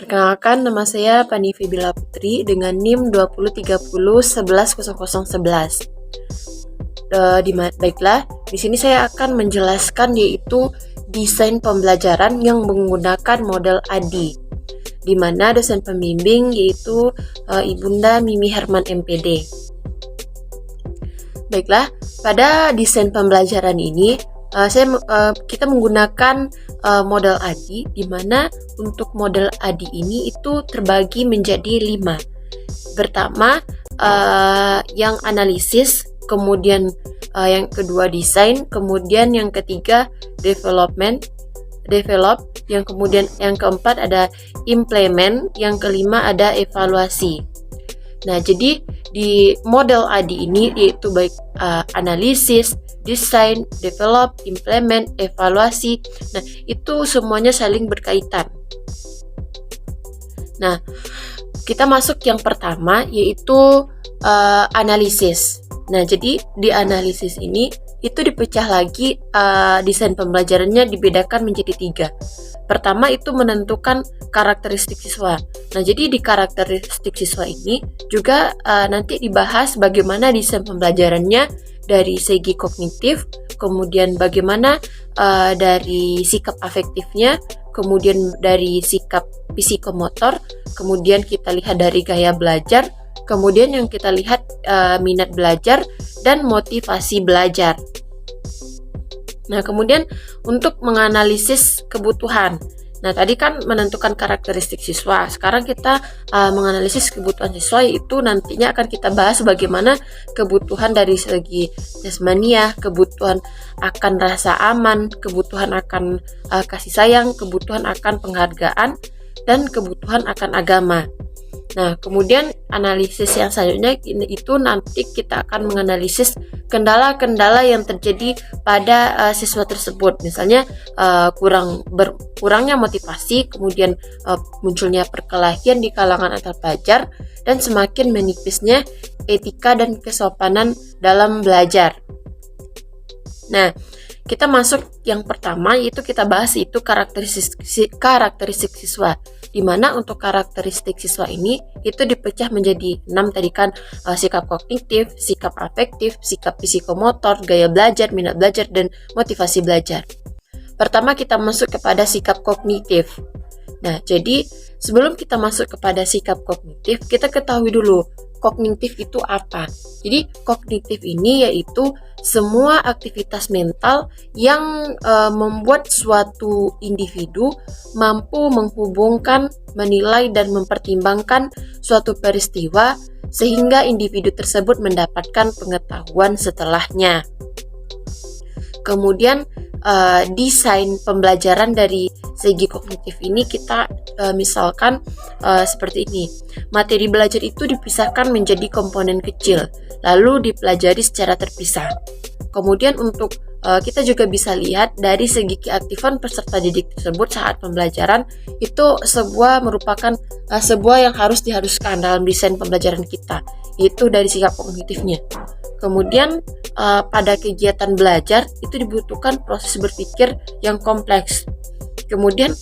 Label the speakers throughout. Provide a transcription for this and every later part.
Speaker 1: Perkenalkan, nama saya Pani Fibila Putri dengan NIM 2030110011. Baiklah, di sini saya akan menjelaskan yaitu desain pembelajaran yang menggunakan model ADI, di mana dosen pembimbing yaitu Ibunda Mimi Herman MPD. Baiklah, pada desain pembelajaran ini kita menggunakan model ADI, di mana untuk model ADI ini itu terbagi menjadi 5. Pertama, yang analisis, kemudian yang kedua desain, kemudian yang ketiga develop, yang kemudian yang keempat ada implement, yang kelima ada evaluasi. Nah, jadi di model ADI ini yaitu baik analisis, desain, develop, implement, evaluasi. Nah, itu semuanya saling berkaitan. Nah, kita masuk yang pertama yaitu analisis. Nah, jadi di analisis ini itu dipecah lagi, desain pembelajarannya dibedakan menjadi 3. Pertama itu menentukan karakteristik siswa. Nah, jadi di karakteristik siswa ini juga nanti dibahas bagaimana desain pembelajarannya dari segi kognitif, kemudian bagaimana dari sikap afektifnya, kemudian dari sikap psikomotor, kemudian kita lihat dari gaya belajar, kemudian yang kita lihat minat belajar dan motivasi belajar. Nah, kemudian untuk menganalisis kebutuhan. Nah, tadi kan menentukan karakteristik siswa. Sekarang kita menganalisis kebutuhan siswa, yaitu nantinya akan kita bahas bagaimana kebutuhan dari segi jasmania, kebutuhan akan rasa aman, kebutuhan akan kasih sayang, kebutuhan akan penghargaan, dan kebutuhan akan agama. Nah, kemudian analisis yang selanjutnya itu nanti kita akan menganalisis kendala-kendala yang terjadi pada siswa tersebut. Misalnya kurangnya motivasi, kemudian munculnya perkelahian di kalangan antar pelajar, dan semakin menipisnya etika dan kesopanan dalam belajar. Nah, kita masuk yang pertama, yaitu kita bahas itu karakteristik siswa, di mana untuk karakteristik siswa ini itu dipecah menjadi 6 tadi kan, sikap kognitif, sikap afektif, sikap psikomotor, gaya belajar, minat belajar, dan motivasi belajar. Pertama kita masuk kepada sikap kognitif. Nah, jadi sebelum kita masuk kepada sikap kognitif, kita ketahui dulu kognitif itu apa. Jadi kognitif ini yaitu semua aktivitas mental yang membuat suatu individu mampu menghubungkan, menilai, dan mempertimbangkan suatu peristiwa sehingga individu tersebut mendapatkan pengetahuan setelahnya. Kemudian desain pembelajaran dari segi kognitif ini kita misalkan seperti ini. Materi belajar itu dipisahkan menjadi komponen kecil, lalu dipelajari secara terpisah. Kemudian untuk kita juga bisa lihat dari segi keaktifan peserta didik tersebut saat pembelajaran itu merupakan sebuah yang diharuskan dalam desain pembelajaran kita, yaitu dari sikap kognitifnya. Kemudian pada kegiatan belajar itu dibutuhkan proses berpikir yang kompleks. Kemudian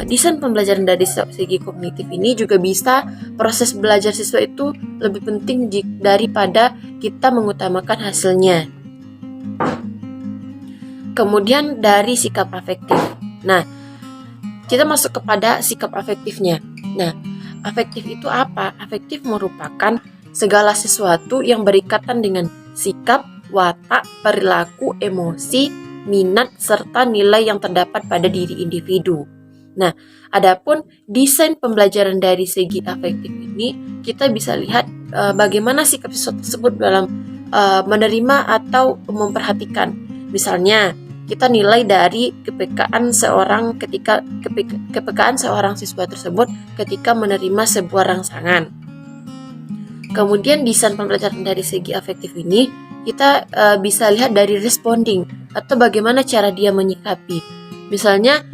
Speaker 1: desain pembelajaran dari segi kognitif ini juga bisa proses belajar siswa itu lebih penting daripada kita mengutamakan hasilnya. Kemudian dari sikap afektif. Nah, kita masuk kepada sikap afektifnya. Nah, afektif itu apa? Afektif merupakan segala sesuatu yang berikatan dengan sikap, watak, perilaku, emosi, minat, serta nilai yang terdapat pada diri individu. Nah, adapun desain pembelajaran dari segi afektif ini, kita bisa lihat bagaimana sikap siswa tersebut dalam menerima atau memperhatikan. Misalnya, kita nilai dari kepekaan seorang siswa tersebut ketika menerima sebuah rangsangan. Kemudian desain pembelajaran dari segi afektif ini kita bisa lihat dari responding atau bagaimana cara dia menyikapi. Misalnya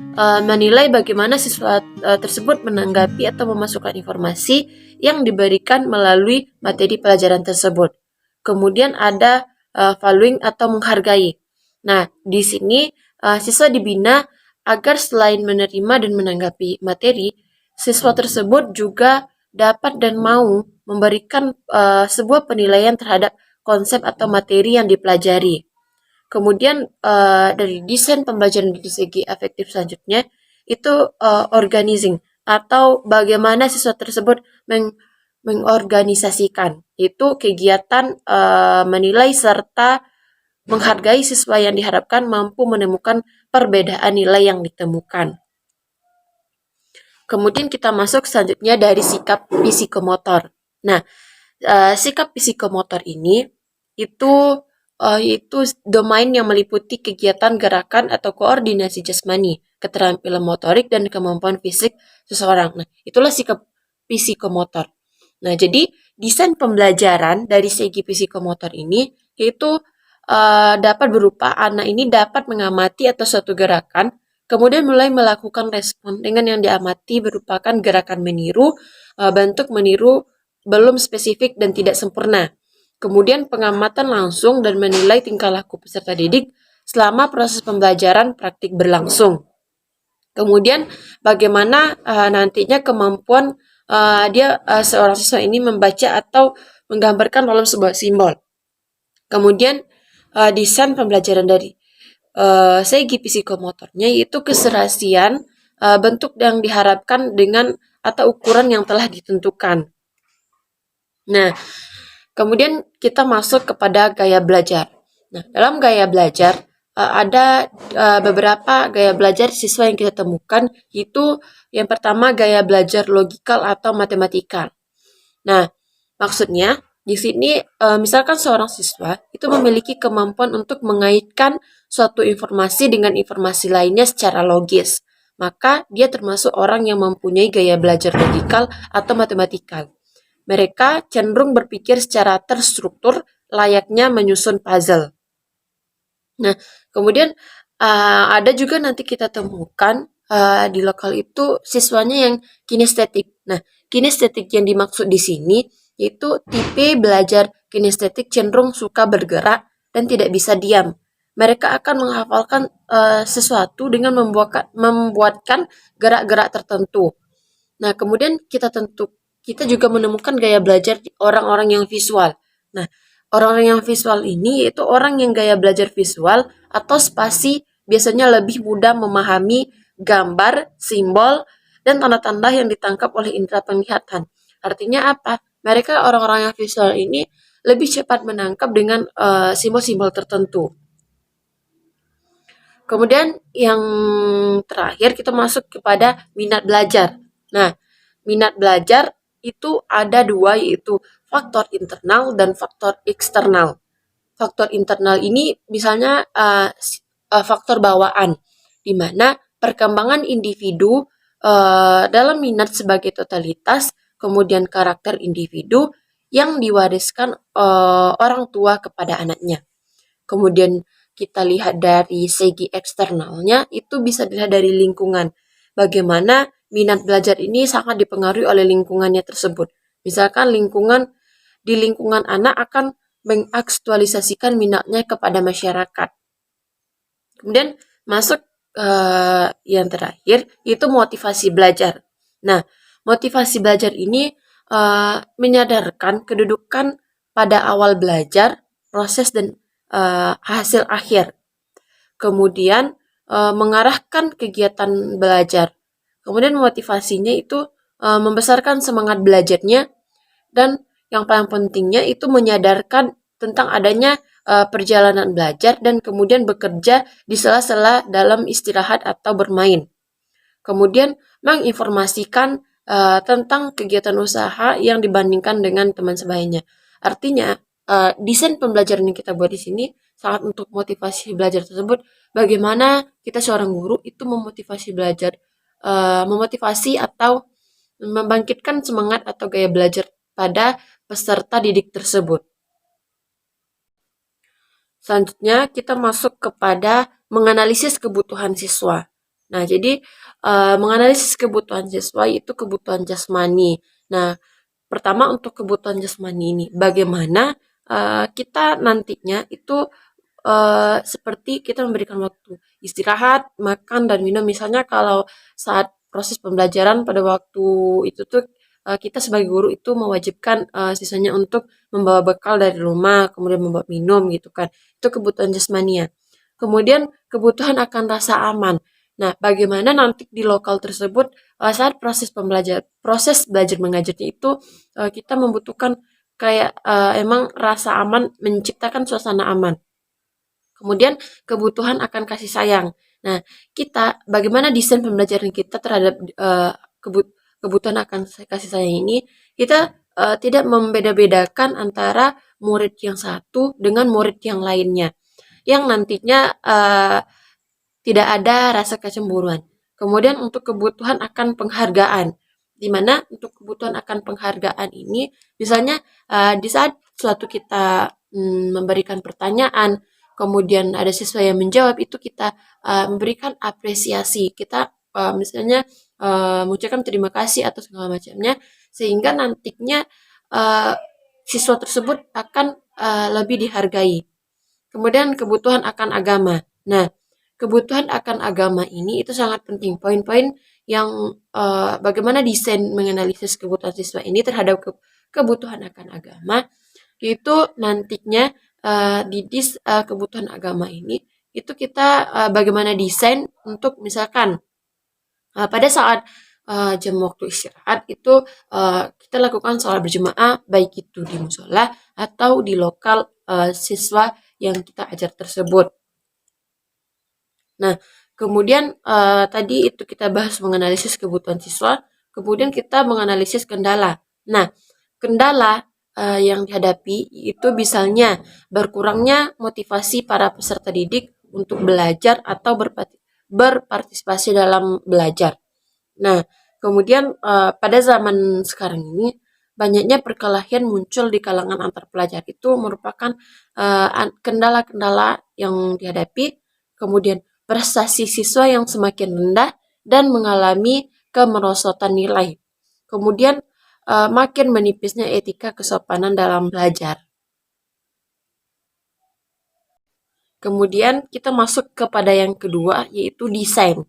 Speaker 1: menilai bagaimana siswa tersebut menanggapi atau memasukkan informasi yang diberikan melalui materi pelajaran tersebut. Kemudian ada valuing atau menghargai. Nah, di sini siswa dibina agar selain menerima dan menanggapi materi, siswa tersebut juga dapat dan mau memberikan sebuah penilaian terhadap konsep atau materi yang dipelajari. Kemudian dari desain pembelajaran dari segi efektif selanjutnya itu organizing atau bagaimana siswa tersebut mengorganisasikan itu kegiatan menilai serta menghargai siswa yang diharapkan mampu menemukan perbedaan nilai yang ditemukan. Kemudian kita masuk selanjutnya dari sikap psikomotor. Nah, sikap psikomotor ini itu domain yang meliputi kegiatan gerakan atau koordinasi jasmani, keterampilan motorik dan kemampuan fisik seseorang. Nah, itulah sikap psikomotor. Nah, jadi desain pembelajaran dari segi psikomotor ini itu dapat berupa anak ini dapat mengamati atau suatu gerakan, kemudian mulai melakukan respon dengan yang diamati merupakan gerakan meniru, bentuk meniru belum spesifik dan tidak sempurna. Kemudian pengamatan langsung dan menilai tingkah laku peserta didik selama proses pembelajaran praktik berlangsung. Kemudian bagaimana nantinya kemampuan seorang siswa ini membaca atau menggambarkan dalam sebuah simbol. Kemudian desain pembelajaran dari segi psikomotornya yaitu keserasian bentuk yang diharapkan dengan atau ukuran yang telah ditentukan. Nah, kemudian kita masuk kepada gaya belajar. Nah, dalam gaya belajar ada beberapa gaya belajar siswa yang kita temukan, itu yang pertama gaya belajar logikal atau matematikal. Nah, maksudnya di sini misalkan seorang siswa itu memiliki kemampuan untuk mengaitkan suatu informasi dengan informasi lainnya secara logis, maka dia termasuk orang yang mempunyai gaya belajar logikal atau matematikal. Mereka cenderung berpikir secara terstruktur, layaknya menyusun puzzle. Nah, kemudian ada juga nanti kita temukan di lokal itu siswanya yang kinestetik. Nah, kinestetik yang dimaksud di sini yaitu tipe belajar kinestetik cenderung suka bergerak dan tidak bisa diam. Mereka akan menghafalkan sesuatu dengan membuatkan gerak-gerak tertentu. Nah, kemudian kita juga menemukan gaya belajar orang-orang yang visual. Nah, orang-orang yang visual ini yaitu orang yang gaya belajar visual atau spasi biasanya lebih mudah memahami gambar, simbol, dan tanda-tanda yang ditangkap oleh indera penglihatan. Artinya apa? Mereka orang-orang yang visual ini lebih cepat menangkap dengan simbol-simbol tertentu. Kemudian yang terakhir kita masuk kepada minat belajar. Nah, minat belajar itu ada dua, yaitu faktor internal dan faktor eksternal. Faktor internal ini misalnya faktor bawaan, di mana perkembangan individu dalam minat sebagai totalitas, kemudian karakter individu yang diwariskan orang tua kepada anaknya. Kemudian kita lihat dari segi eksternalnya, itu bisa dilihat dari lingkungan. Bagaimana minat belajar ini sangat dipengaruhi oleh lingkungannya tersebut. Misalkan di lingkungan anak akan mengaktualisasikan minatnya kepada masyarakat. Kemudian masuk yang terakhir, itu motivasi belajar. Nah, motivasi belajar ini menyadarkan kedudukan pada awal belajar, proses dan hasil akhir. Kemudian mengarahkan kegiatan belajar. Kemudian motivasinya itu membesarkan semangat belajarnya, dan yang paling pentingnya itu menyadarkan tentang adanya perjalanan belajar dan kemudian bekerja di sela-sela dalam istirahat atau bermain. Kemudian menginformasikan tentang kegiatan usaha yang dibandingkan dengan teman sebayanya. Artinya, desain pembelajaran yang kita buat di sini sangat untuk motivasi belajar tersebut. Bagaimana kita seorang guru itu memotivasi belajar, memotivasi atau membangkitkan semangat atau gaya belajar pada peserta didik tersebut. Selanjutnya kita masuk kepada menganalisis kebutuhan siswa. Nah, jadi menganalisis kebutuhan siswa itu kebutuhan jasmani. Nah, pertama untuk kebutuhan jasmani ini, bagaimana kita nantinya itu seperti kita memberikan waktu istirahat, makan, dan minum. Misalnya kalau saat proses pembelajaran pada waktu itu tuh kita sebagai guru itu mewajibkan siswanya untuk membawa bekal dari rumah, kemudian membawa minum gitu kan. Itu kebutuhan jasmania. Kemudian kebutuhan akan rasa aman. Nah, bagaimana nanti di lokal tersebut saat proses belajar mengajarnya itu kita membutuhkan kayak emang rasa aman, menciptakan suasana aman. Kemudian kebutuhan akan kasih sayang. Nah, kita bagaimana desain pembelajaran kita terhadap kebutuhan akan kasih sayang ini, kita tidak membeda-bedakan antara murid yang satu dengan murid yang lainnya, yang nantinya tidak ada rasa kecemburuan. Kemudian untuk kebutuhan akan penghargaan, di mana untuk kebutuhan akan penghargaan ini, misalnya di saat suatu kita memberikan pertanyaan, kemudian ada siswa yang menjawab, itu kita memberikan apresiasi, kita misalnya mengucapkan terima kasih atau segala macamnya, sehingga nantinya uh, siswa tersebut akan lebih dihargai. Kemudian kebutuhan akan agama. Nah, kebutuhan akan agama ini itu sangat penting. Poin-poin yang bagaimana desain menganalisis kebutuhan siswa ini terhadap kebutuhan akan agama itu nantinya kebutuhan agama ini itu kita bagaimana desain untuk misalkan pada saat jam waktu istirahat itu kita lakukan sholat berjemaah baik itu di musola atau di lokal siswa yang kita ajar tersebut. Nah, kemudian tadi itu kita bahas menganalisis kebutuhan siswa, kemudian kita menganalisis kendala. Nah, kendala yang dihadapi itu misalnya berkurangnya motivasi para peserta didik untuk belajar atau berpartisipasi dalam belajar. Nah, kemudian pada zaman sekarang ini banyaknya perkelahian muncul di kalangan antar pelajar, itu merupakan kendala-kendala yang dihadapi. Kemudian prestasi siswa yang semakin rendah dan mengalami kemerosotan nilai. Kemudian makin menipisnya etika kesopanan dalam belajar. Kemudian kita masuk kepada yang kedua, yaitu desain.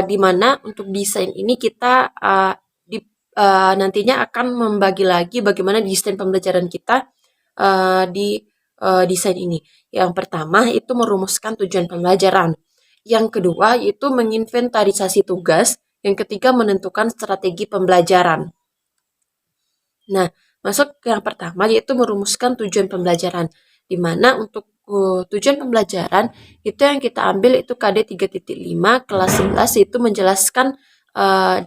Speaker 1: Di mana untuk desain ini kita nantinya akan membagi lagi bagaimana desain pembelajaran kita di desain ini. Yang pertama itu merumuskan tujuan pembelajaran. Yang kedua yaitu menginventarisasi tugas. Yang ketiga menentukan strategi pembelajaran. Nah, masuk ke yang pertama yaitu merumuskan tujuan pembelajaran. Di mana untuk tujuan pembelajaran itu yang kita ambil itu KD 3.5 kelas 11, yaitu menjelaskan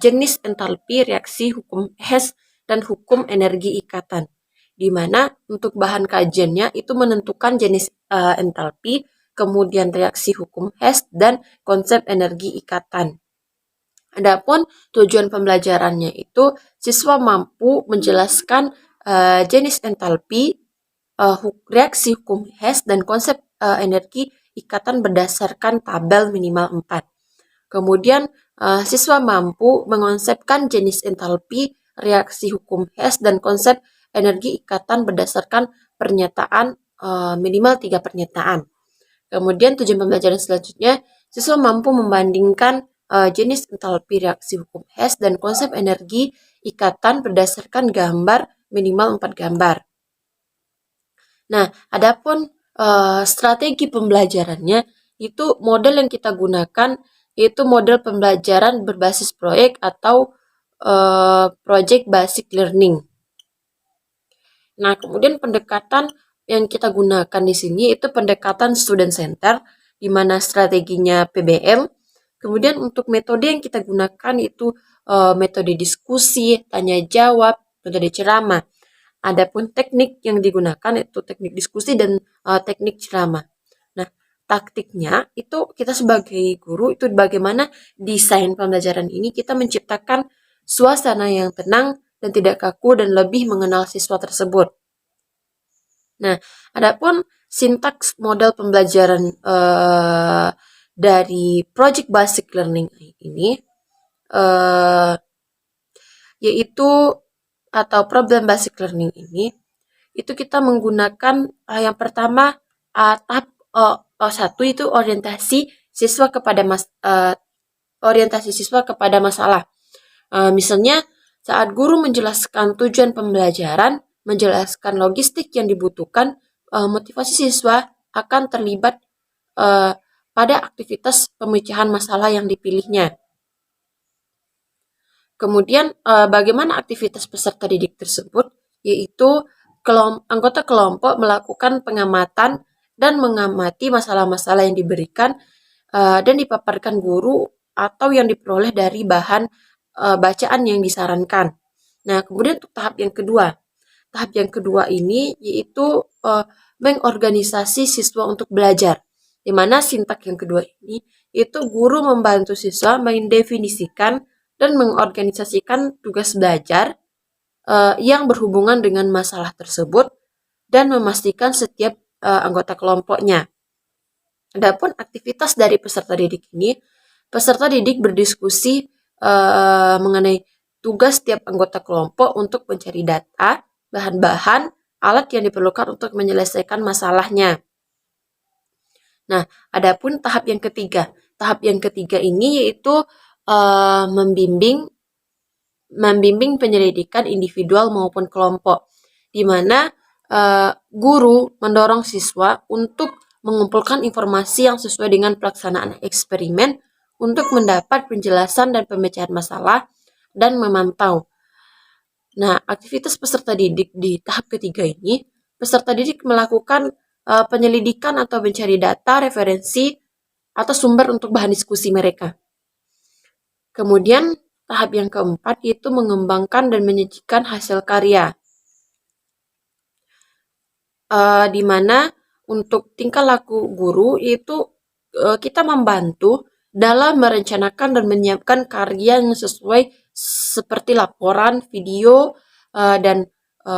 Speaker 1: jenis entalpi, reaksi, hukum Hess, dan hukum energi ikatan. Di mana untuk bahan kajiannya itu menentukan jenis entalpi, kemudian reaksi hukum Hess, dan konsep energi ikatan. Adapun tujuan pembelajarannya itu siswa mampu menjelaskan jenis entalpi, reaksi hukum Hess, dan konsep energi ikatan berdasarkan tabel minimal 4. Kemudian siswa mampu mengonsepkan jenis entalpi, reaksi hukum Hess, dan konsep energi ikatan berdasarkan pernyataan minimal 3 pernyataan. Kemudian tujuan pembelajaran selanjutnya, siswa mampu membandingkan jenis entalpi, reaksi hukum Hess, dan konsep energi ikatan berdasarkan gambar minimal 4 gambar. Nah, adapun strategi pembelajarannya itu model yang kita gunakan yaitu model pembelajaran berbasis proyek atau project basic learning. Nah, kemudian pendekatan yang kita gunakan di sini itu pendekatan student center, di mana strateginya PBL. Kemudian untuk metode yang kita gunakan itu metode diskusi, tanya jawab, metode ceramah. Adapun teknik yang digunakan itu teknik diskusi dan teknik ceramah. Nah, taktiknya itu kita sebagai guru itu bagaimana desain pembelajaran ini kita menciptakan suasana yang tenang dan tidak kaku dan lebih mengenal siswa tersebut. Nah, adapun sintaks model pembelajaran dari project basic learning ini yaitu atau problem basic learning ini itu kita menggunakan yang pertama tahap 1 itu orientasi siswa kepada orientasi siswa kepada masalah. Misalnya saat guru menjelaskan tujuan pembelajaran, menjelaskan logistik yang dibutuhkan, motivasi siswa akan terlibat pada aktivitas pemecahan masalah yang dipilihnya. Kemudian bagaimana aktivitas peserta didik tersebut, yaitu anggota kelompok melakukan pengamatan dan mengamati masalah-masalah yang diberikan dan dipaparkan guru atau yang diperoleh dari bahan bacaan yang disarankan. Nah, kemudian untuk tahap yang kedua ini yaitu mengorganisasi siswa untuk belajar. Di mana sintak yang kedua ini itu guru membantu siswa mendefinisikan dan mengorganisasikan tugas belajar yang berhubungan dengan masalah tersebut dan memastikan setiap anggota kelompoknya. Adapun aktivitas dari peserta didik ini, peserta didik berdiskusi mengenai tugas setiap anggota kelompok untuk mencari data, bahan-bahan, alat yang diperlukan untuk menyelesaikan masalahnya. Nah, adapun tahap yang ketiga. Tahap yang ketiga ini yaitu membimbing penyelidikan individual maupun kelompok, di mana guru mendorong siswa untuk mengumpulkan informasi yang sesuai dengan pelaksanaan eksperimen untuk mendapat penjelasan dan pemecahan masalah dan memantau. Nah, aktivitas peserta didik di tahap ketiga ini, peserta didik melakukan penyelidikan atau mencari data, referensi, atau sumber untuk bahan diskusi mereka. Kemudian tahap yang keempat yaitu mengembangkan dan menyajikan hasil karya. Di mana untuk tingkah laku guru itu kita membantu dalam merencanakan dan menyiapkan karya yang sesuai seperti laporan, video, dan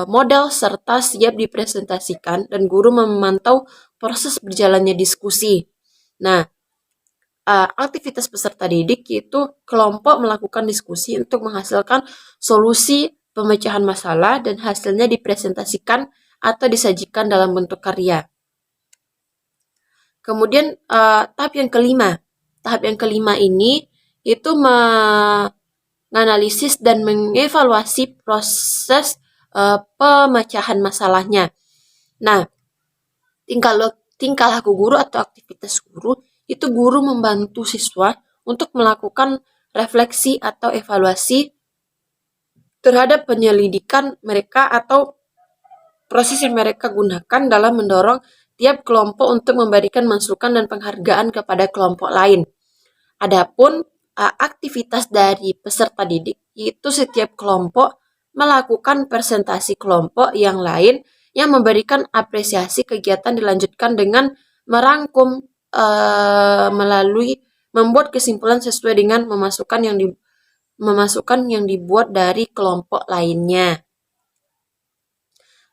Speaker 1: model serta siap dipresentasikan, dan guru memantau proses berjalannya diskusi. Nah, aktivitas peserta didik yaitu kelompok melakukan diskusi untuk menghasilkan solusi pemecahan masalah dan hasilnya dipresentasikan atau disajikan dalam bentuk karya. Kemudian tahap yang kelima. Tahap yang kelima ini itu menganalisis dan mengevaluasi proses pemecahan masalahnya. Nah, tingkah laku guru atau aktivitas guru itu guru membantu siswa untuk melakukan refleksi atau evaluasi terhadap penyelidikan mereka atau proses yang mereka gunakan dalam mendorong tiap kelompok untuk memberikan masukan dan penghargaan kepada kelompok lain. Adapun aktivitas dari peserta didik itu setiap kelompok melakukan presentasi kelompok yang lain yang memberikan apresiasi kegiatan dilanjutkan dengan merangkum melalui membuat kesimpulan sesuai dengan memasukkan yang dibuat dari kelompok lainnya.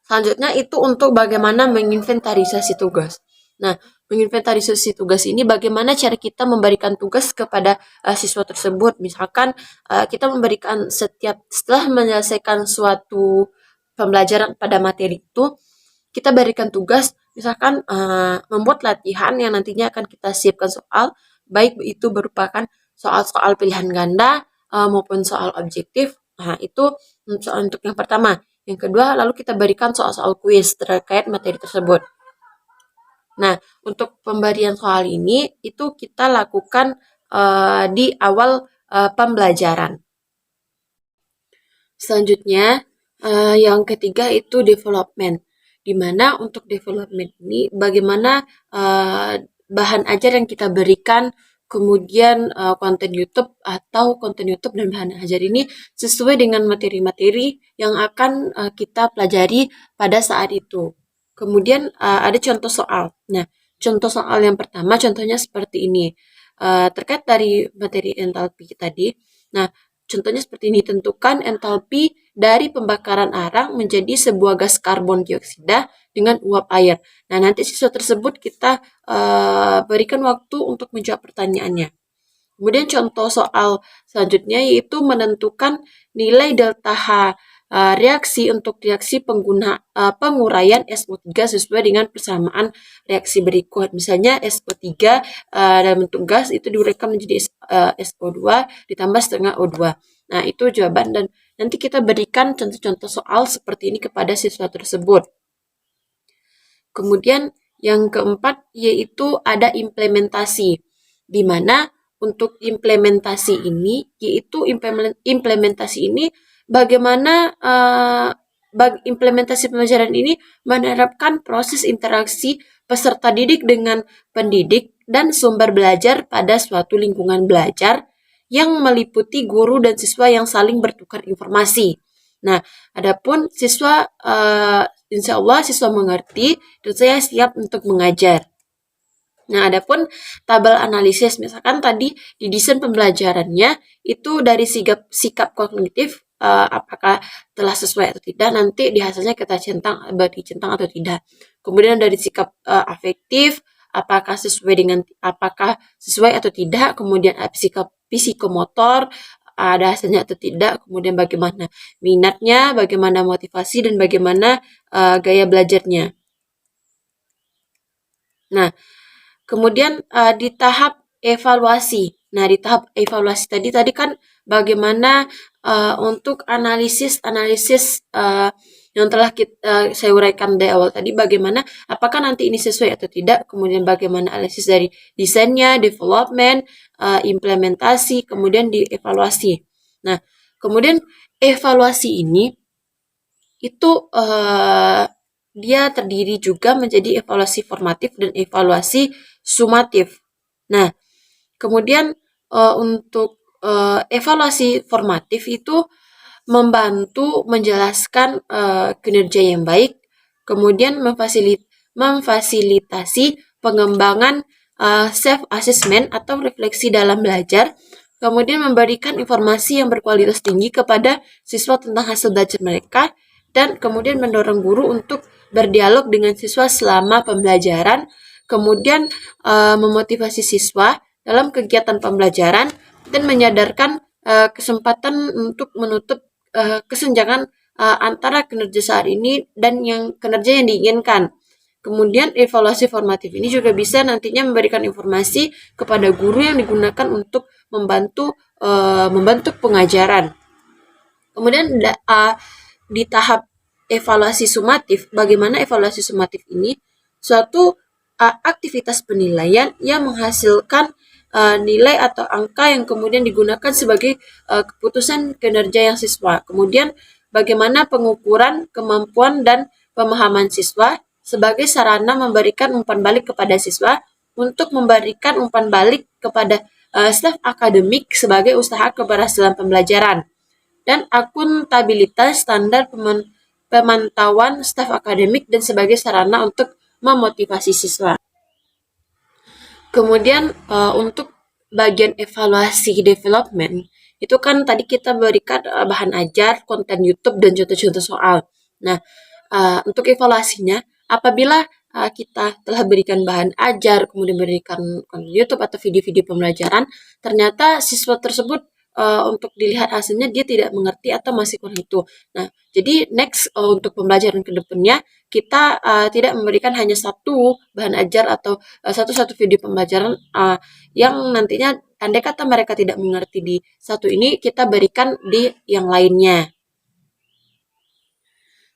Speaker 1: Selanjutnya itu untuk bagaimana menginventarisasi tugas. Nah, menginventarisasi tugas ini bagaimana cara kita memberikan tugas kepada siswa tersebut. Misalkan kita memberikan setelah menyelesaikan suatu pembelajaran pada materi itu, kita berikan tugas, misalkan membuat latihan yang nantinya akan kita siapkan soal, baik itu merupakan soal-soal pilihan ganda maupun soal objektif. Nah, itu soal untuk yang pertama. Yang kedua, lalu kita berikan soal-soal kuis terkait materi tersebut. Nah, untuk pemberian soal ini itu kita lakukan di awal pembelajaran. Selanjutnya, yang ketiga itu development. Di mana untuk development ini bagaimana bahan ajar yang kita berikan, kemudian konten YouTube dan bahan ajar ini sesuai dengan materi-materi yang akan kita pelajari pada saat itu. Kemudian ada contoh soal. Nah, contoh soal yang pertama contohnya seperti ini. Terkait dari materi entalpi tadi. Nah, contohnya seperti ini, tentukan entalpi dari pembakaran arang menjadi sebuah gas karbon dioksida dengan uap air. Nah, nanti siswa tersebut kita berikan waktu untuk menjawab pertanyaannya. Kemudian contoh soal selanjutnya yaitu menentukan nilai delta H reaksi untuk reaksi penguraian SO3 sesuai dengan persamaan reaksi berikut. Misalnya SO3 dalam bentuk gas itu diuraikan menjadi SO2 ditambah setengah O2. Nah, itu jawaban, dan nanti kita berikan contoh-contoh soal seperti ini kepada siswa tersebut. Kemudian yang keempat yaitu ada implementasi, di mana untuk implementasi ini yaitu implementasi ini bagaimana implementasi pembelajaran ini menerapkan proses interaksi peserta didik dengan pendidik dan sumber belajar pada suatu lingkungan belajar yang meliputi guru dan siswa yang saling bertukar informasi. Nah, adapun siswa insya Allah siswa mengerti dan saya siap untuk mengajar. Nah, adapun tabel analisis, misalkan tadi di desain pembelajarannya itu dari sikap kognitif, apakah telah sesuai atau tidak, nanti di hasilnya kita dicentang atau tidak. Kemudian dari sikap afektif, apakah sesuai atau tidak, kemudian sikap psikomotor, ada hasilnya atau tidak, kemudian bagaimana minatnya, bagaimana motivasi, dan bagaimana gaya belajarnya. Nah, kemudian di tahap evaluasi. Nah, di tahap evaluasi tadi kan bagaimana untuk analisis yang telah saya uraikan dari awal tadi, bagaimana apakah nanti ini sesuai atau tidak, kemudian bagaimana analisis dari desainnya, development, implementasi, kemudian dievaluasi. Nah, kemudian evaluasi ini itu dia terdiri juga menjadi evaluasi formatif dan evaluasi sumatif. Nah, kemudian untuk evaluasi formatif itu membantu menjelaskan kinerja yang baik, kemudian memfasilitasi pengembangan self-assessment atau refleksi dalam belajar, kemudian memberikan informasi yang berkualitas tinggi kepada siswa tentang hasil belajar mereka, dan kemudian mendorong guru untuk berdialog dengan siswa selama pembelajaran, kemudian memotivasi siswa dalam kegiatan pembelajaran, dan menyadarkan kesempatan untuk menutup kesenjangan antara kinerja saat ini dan kinerja yang diinginkan. Kemudian evaluasi formatif ini juga bisa nantinya memberikan informasi kepada guru yang digunakan untuk membantu pengajaran. Kemudian di tahap evaluasi sumatif, bagaimana evaluasi sumatif ini suatu aktivitas penilaian yang menghasilkan nilai atau angka yang kemudian digunakan sebagai keputusan kinerja yang siswa. Kemudian bagaimana pengukuran kemampuan dan pemahaman siswa sebagai sarana memberikan umpan balik kepada siswa untuk memberikan umpan balik kepada staf akademik sebagai usaha keberhasilan pembelajaran, dan akuntabilitas standar pemantauan staf akademik dan sebagai sarana untuk memotivasi siswa. Kemudian untuk bagian evaluasi development itu kan tadi kita berikan bahan ajar, konten YouTube, dan contoh-contoh soal. Nah, untuk evaluasinya apabila kita telah berikan bahan ajar, kemudian berikan konten YouTube atau video-video pembelajaran, ternyata siswa tersebut untuk dilihat hasilnya dia tidak mengerti atau masih kurang itu. Nah, jadi next untuk pembelajaran kedepannya kita tidak memberikan hanya satu bahan ajar atau satu video pembelajaran yang nantinya andai kata mereka tidak mengerti di satu ini, kita berikan di yang lainnya.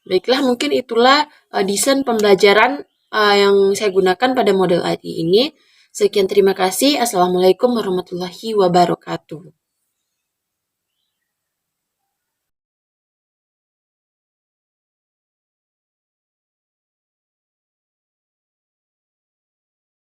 Speaker 1: Baiklah, mungkin itulah desain pembelajaran yang saya gunakan pada model IT ini. Sekian, terima kasih. Assalamualaikum warahmatullahi wabarakatuh.